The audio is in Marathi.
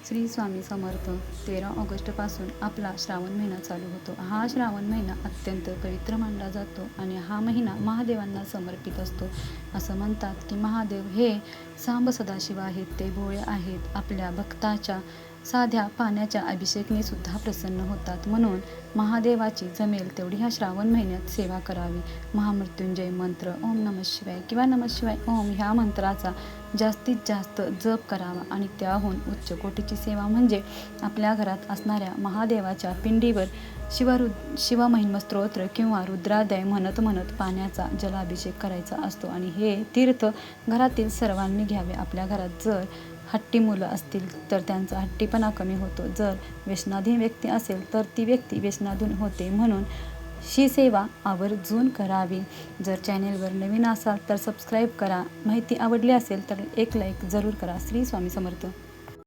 श्री स्वामी समर्थ. 13 ऑगस्टपासून आपला श्रावण महिना चालू होतो. हा श्रावण महिना अत्यंत पवित्र मानला जातो आणि हा महिना महादेवांना समर्पित असतो. असं म्हणतात की महादेव हे सांब सदाशिव आहेत, ते भोळे आहेत. आपल्या भक्ताच्या साध्या पाण्याच्या अभिषेकने सुद्धा प्रसन्न होतात. म्हणून महादेवाची जमेल तेवढी ह्या श्रावण महिन्यात सेवा करावी. महामृत्युंजय मंत्र ओम नमः शिवाय किंवा नमः शिवाय ओम ह्या मंत्राचा जास्तीत जास्त जप करावा आणि त्याहून उच्च कोटीची सेवा म्हणजे आपल्या घरात असणाऱ्या महादेवाच्या पिंडीवर शिवमहिम स्तोत्र किंवा रुद्राध्याय म्हणत म्हणत पाण्याचा जलाभिषेक करायचा असतो. आणि हे तीर्थ घरातील सर्वांनी घ्यावे. आपल्या घरात जर हट्टी मुलं असतील तर त्यांचा हट्टीपणा कमी होतो. जर व्यसनाधीन व्यक्ती असेल तर ती व्यक्ती व्यसनाधीन होते. म्हणून ही सेवा आवर्जून करावी. जर चॅनेलवर नवीन असाल तर सबस्क्राईब करा. माहिती आवडली असेल तर एक लाईक जरूर करा. श्री स्वामी समर्थ.